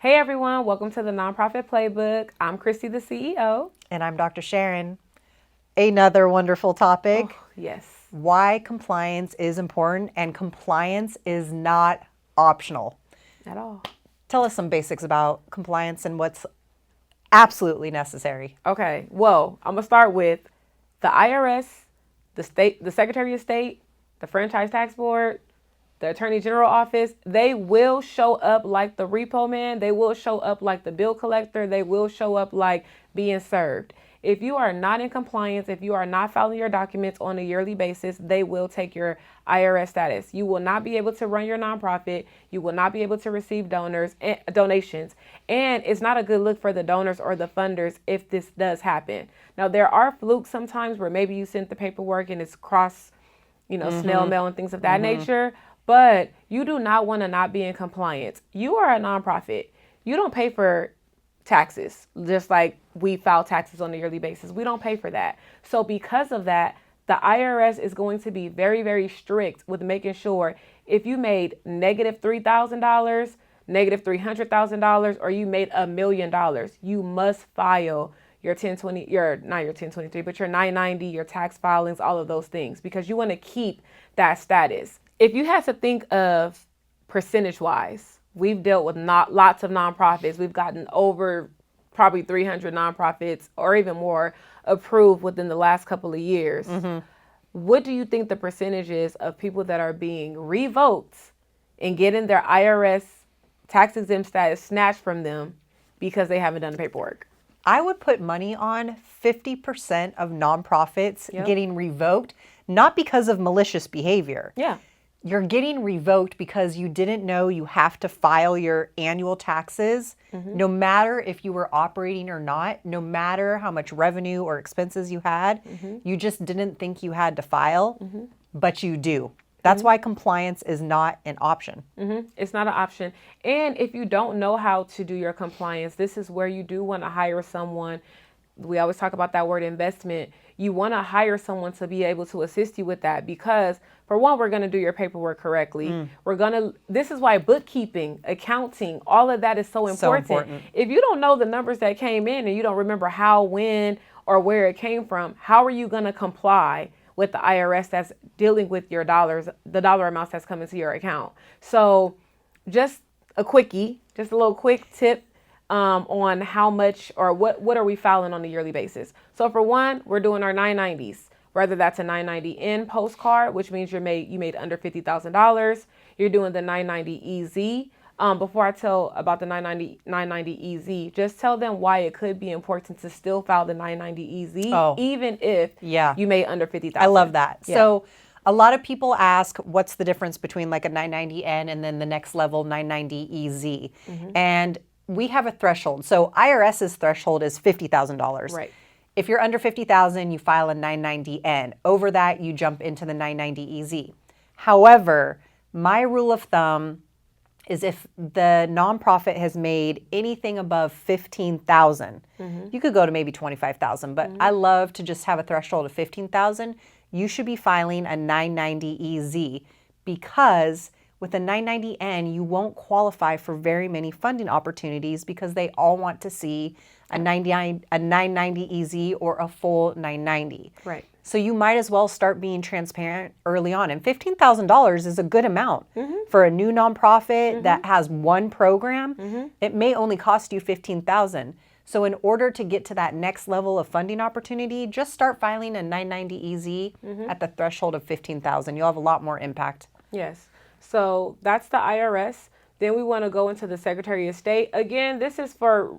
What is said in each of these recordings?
Hey everyone, welcome to the Nonprofit Playbook. I'm Christi, the CEO. And I'm Dr. Sharon. Another wonderful topic. Oh, yes. Why compliance is important and compliance is not optional. At all. Tell us some basics about compliance and what's absolutely necessary. Okay, well, I'm going to start with the IRS, the Secretary of State, the Franchise Tax Board, the Attorney General Office. They will show up like the repo man. They will show up like the bill collector. They will show up like being served. If you are not in compliance, if you are not filing your documents on a yearly basis, they will take your IRS status. You will not be able to run your nonprofit. You will not be able to receive donations. And it's not a good look for the donors or the funders if this does happen. Now, there are flukes sometimes where maybe you sent the paperwork and it's cross, snail mail and things of that nature. But you do not want to not be in compliance. You are a nonprofit. You don't pay for taxes, just like we file taxes on a yearly basis. We don't pay for that. So because of that, the IRS is going to be very, very strict with making sure if you made negative $3,000, negative $300,000, or you made $1 million, you must file your 1020, not your 1023, but your 990, your tax filings, all of those things, because you want to keep that status. If you had to think of percentage-wise, we've dealt with lots of nonprofits. We've gotten over probably 300 nonprofits or even more approved within the last couple of years. What do you think the percentage is of people that are being revoked and getting their IRS tax exempt status snatched from them because they haven't done the paperwork? I would put money on 50% of nonprofits getting revoked, not because of malicious behavior. Yeah. You're getting revoked because you didn't know you have to file your annual taxes, no matter if you were operating or not, no matter how much revenue or expenses you had. You just didn't think you had to file, but you do. That's why compliance is not an option. It's not an option. And if you don't know how to do your compliance, this is where you do want to hire someone. We always talk about that word investment. You want to hire someone to be able to assist you with that because, for one, we're going to do your paperwork correctly. This is why bookkeeping, accounting, all of that is so important. If you don't know the numbers that came in and you don't remember how, when, or where it came from, how are you going to comply with the IRS that's dealing with your dollars, the dollar amounts that's coming to your account? So just a quickie, just a little quick tip on how much or what are we filing on a yearly basis. So for one, we're doing our 990s, whether that's a 990N postcard, which means you made under $50,000. You're doing the 990 EZ. Before I tell about the 990 EZ, just tell them why it could be important to still file the 990 EZ, even if you made under $50,000. I love that. Yeah. So a lot of people ask, what's the difference between like a 990N and then the next level 990 EZ? And we have a threshold. So IRS's threshold is $50,000. Right. If you're under $50,000, you file a 990N. Over that, you jump into the 990 EZ. However, my rule of thumb is if the nonprofit has made anything above $15,000, you could go to maybe $25,000, but I love to just have a threshold of $15,000. You should be filing a 990 EZ because with a 990N, you won't qualify for very many funding opportunities because they all want to see a 990 EZ or a full 990. Right. So you might as well start being transparent early on. And $15,000 is a good amount for a new nonprofit that has one program. It may only cost you $15,000. So in order to get to that next level of funding opportunity, just start filing a 990 EZ at the threshold of $15,000. You'll have a lot more impact. Yes. So that's the IRS. Then we want to go into the Secretary of State. Again,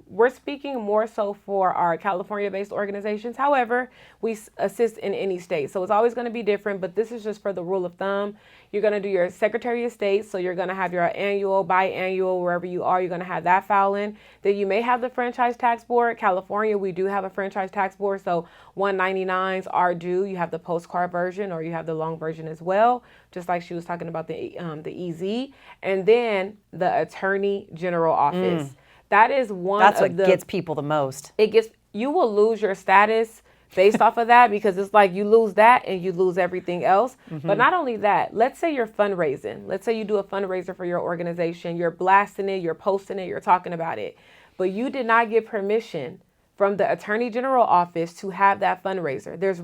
we're speaking more so for our California-based organizations. However, we assist in any state. So it's always going to be different, but this is just for the rule of thumb. You're going to do your Secretary of State. So you're going to have your annual, biannual, wherever you are, you're going to have that filing. Then you may have the Franchise Tax Board. California, we do have a Franchise Tax Board. So 199s are due. You have the postcard version or you have the long version as well, just like she was talking about the EZ. And then the Attorney General Office. That is one That's of what gets people the most. You will lose your status based off of that, because it's like you lose that and you lose everything else. But not only that, let's say you're fundraising. Let's say you do a fundraiser for your organization. You're blasting it, you're posting it, you're talking about it. But you did not get permission from the Attorney General office to have that fundraiser. There's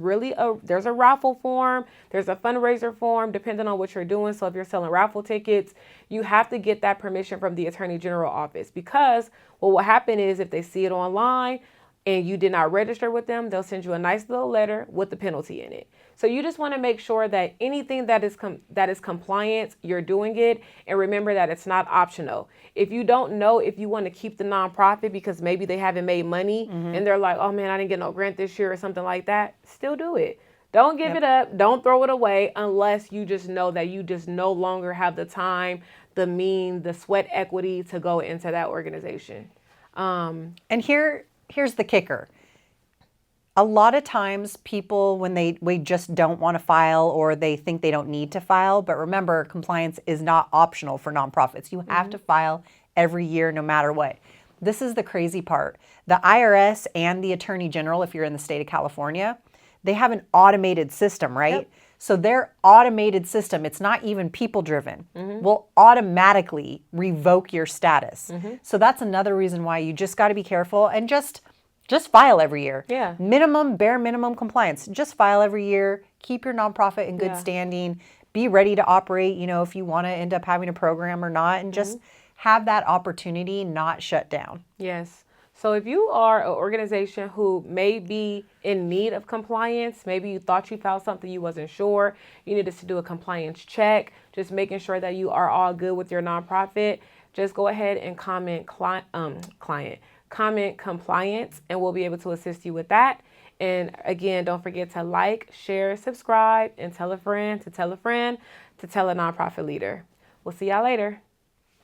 a raffle form, there's a fundraiser form, depending on what you're doing. So if you're selling raffle tickets, you have to get that permission from the Attorney General office, because what will happen is if they see it online and you did not register with them, they'll send you a nice little letter with the penalty in it. So you just want to make sure that anything that is compliance, you're doing it. And remember that it's not optional. If you don't know if you want to keep the nonprofit because maybe they haven't made money and they're like, oh man, I didn't get no grant this year or something like that, still do it. Don't give it up. Don't throw it away unless you just know that you just no longer have the time, the means, the sweat equity to go into that organization. And here's the kicker. A lot of times people, when we just don't want to file or they think they don't need to file, but remember, compliance is not optional for nonprofits. You have to file every year no matter what. This is the crazy part. The IRS and the Attorney General, if you're in the state of California, they have an automated system, right? Yep. So their automated system, it's not even people driven, will automatically revoke your status. So that's another reason why you just got to be careful and just file every year. Yeah. Bare minimum compliance. Just file every year. Keep your nonprofit in good standing. Be ready to operate, if you want to end up having a program or not, and just have that opportunity not shut down. Yes. So if you are an organization who may be in need of compliance, maybe you thought you found something you wasn't sure, you needed to do a compliance check, just making sure that you are all good with your nonprofit, just go ahead and comment comment compliance, and we'll be able to assist you with that. And again, don't forget to like, share, subscribe, and tell a friend to tell a friend to tell a nonprofit leader. We'll see y'all later.